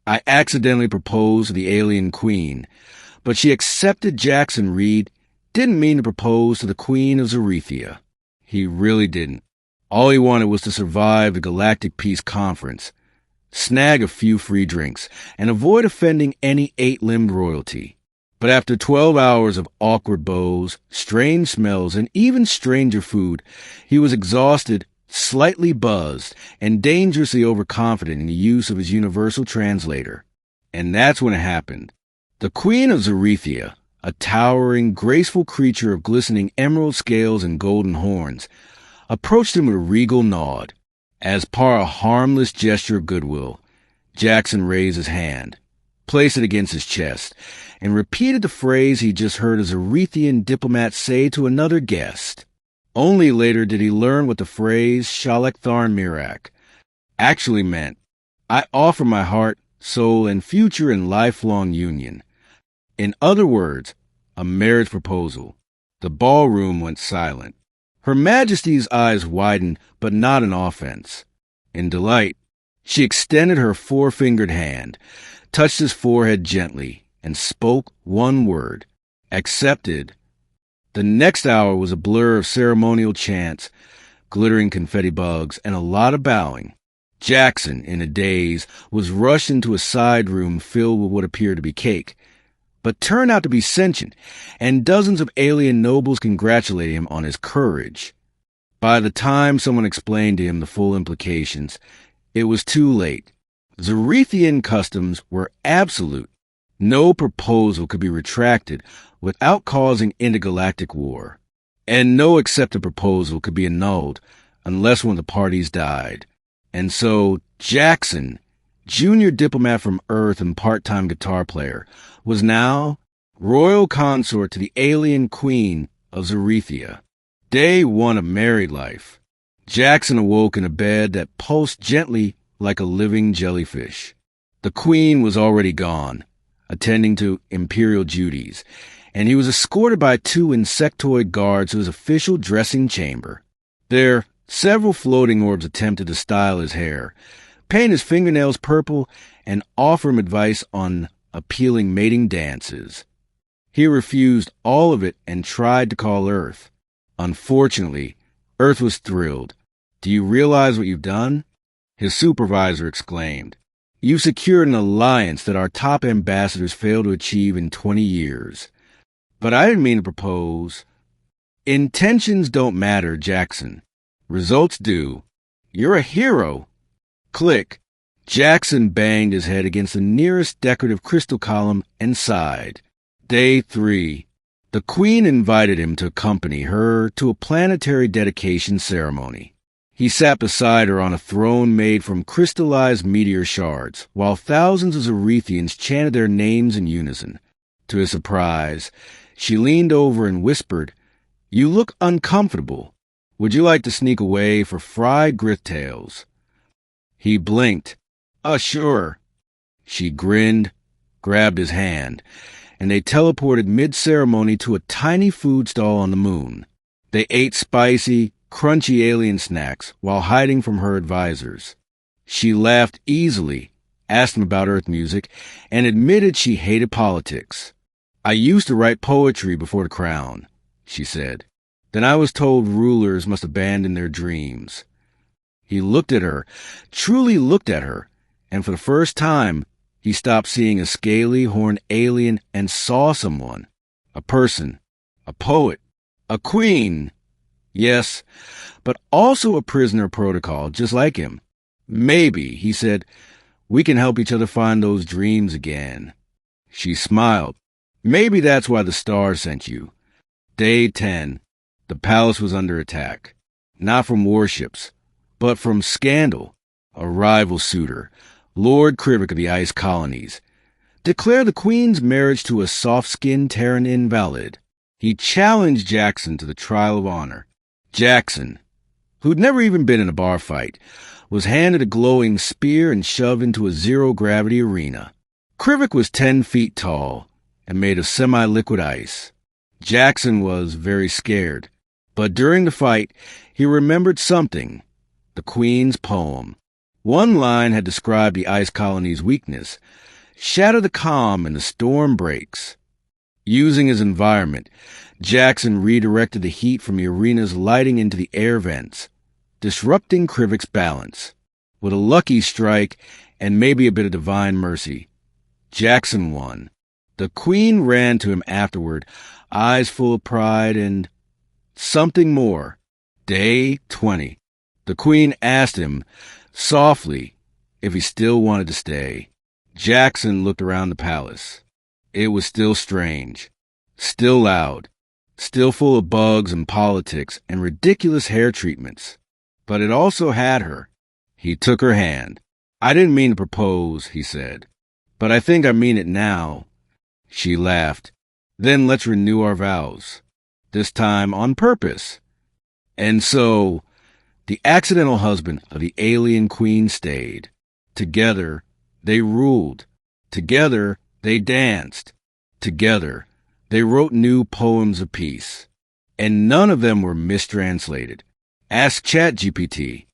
I accidentally proposed to the alien queen, but she accepted Jackson Reed didn't mean to propose to the Queen of Zarethia. He really didn't. All he wanted was to survive the Galactic Peace Conference, snag a few free drinks, and avoid offending any eight-limbed royalty. But after 12 hours of awkward bows, strange smells, and even stranger food, he was exhausted, slightly buzzed, and dangerously overconfident in the use of his universal translator. And that's when it happened. The Queen of Zarethia, a towering, graceful creature of glistening emerald scales and golden horns, approached him with a regal nod. As par a harmless gesture of goodwill, Jackson raised his hand, placed it against his chest, and repeated the phrase he just heard a Zarethian diplomat say to another guest. Only later did he learn what the phrase Shalek Tharn Mirak actually meant. I offer my heart, soul, and future in lifelong union. In other words, a marriage proposal. The ballroom went silent. Her Majesty's eyes widened, but not in offense. In delight, she extended her four-fingered hand, touched his forehead gently, and spoke one word: accepted. The next hour was a blur of ceremonial chants, glittering confetti bugs, and a lot of bowing. Jackson, in a daze, was rushed into a side room filled with what appeared to be cake, but turned out to be sentient, and dozens of alien nobles congratulated him on his courage. By the time someone explained to him the full implications, it was too late. Zarethian customs were absolute. No proposal could be retracted without causing intergalactic war, and no accepted proposal could be annulled unless one of the parties died. And so Jackson, junior diplomat from Earth and part-time guitar player, was now royal consort to the alien queen of Zarethia. Day one of married life. Jackson awoke in a bed that pulsed gently like a living jellyfish. The queen was already gone, attending to imperial duties, and he was escorted by two insectoid guards to his official dressing chamber. There, several floating orbs attempted to style his hair, paint his fingernails purple, and offer him advice on appealing mating dances. He refused all of it and tried to call Earth. Unfortunately, Earth was thrilled. "Do you realize what you've done?" His supervisor exclaimed. "You've secured an alliance that our top ambassadors failed to achieve in 20 years. But I didn't mean to propose." "Intentions don't matter, Jackson. Results do. You're a hero." Click. Jackson banged his head against the nearest decorative crystal column and sighed. Day 3. The Queen invited him to accompany her to a planetary dedication ceremony. He sat beside her on a throne made from crystallized meteor shards, while thousands of Zarethians chanted their names in unison. To his surprise, she leaned over and whispered, "You look uncomfortable. Would you like to sneak away for fried grithtails?" He blinked. Sure." She grinned, grabbed his hand, and they teleported mid-ceremony to a tiny food stall on the moon. They ate spicy, crunchy alien snacks while hiding from her advisors. She laughed easily, asked him about Earth music, and admitted she hated politics. "I used to write poetry before the crown," she said. "Then I was told rulers must abandon their dreams." He looked at her, truly looked at her, and for the first time, he stopped seeing a scaly, horned alien and saw someone. A person. A poet. A queen. Yes, but also a prisoner of protocol, just like him. "Maybe," he said, "we can help each other find those dreams again." She smiled. "Maybe that's why the stars sent you." Day 10. The palace was under attack. Not from warships, but from Scandal, a rival suitor, Lord Krivik of the Ice Colonies. Declare the Queen's marriage to a soft-skinned Terran invalid. He challenged Jackson to the trial of honor. Jackson, who'd never even been in a bar fight, was handed a glowing spear and shoved into a zero-gravity arena. Krivik was 10 feet tall and made of semi-liquid ice. Jackson was very scared, but during the fight, he remembered something: the Queen's poem. One line had described the ice colony's weakness: shatter the calm and the storm breaks. Using his environment, Jackson redirected the heat from the arena's lighting into the air vents, disrupting Krivik's balance. With a lucky strike and maybe a bit of divine mercy, Jackson won. The Queen ran to him afterward, eyes full of pride and something more. Day 20. The Queen asked him, softly, if he still wanted to stay. Jackson looked around the palace. It was still strange, still loud, still full of bugs and politics and ridiculous hair treatments. But it also had her. He took her hand. "I didn't mean to propose," he said, "but I think I mean it now." She laughed. "Then let's renew our vows. This time on purpose." And so, the accidental husband of the alien queen stayed. Together, they ruled. Together, they danced. Together, they wrote new poems of peace. And none of them were mistranslated. Ask ChatGPT.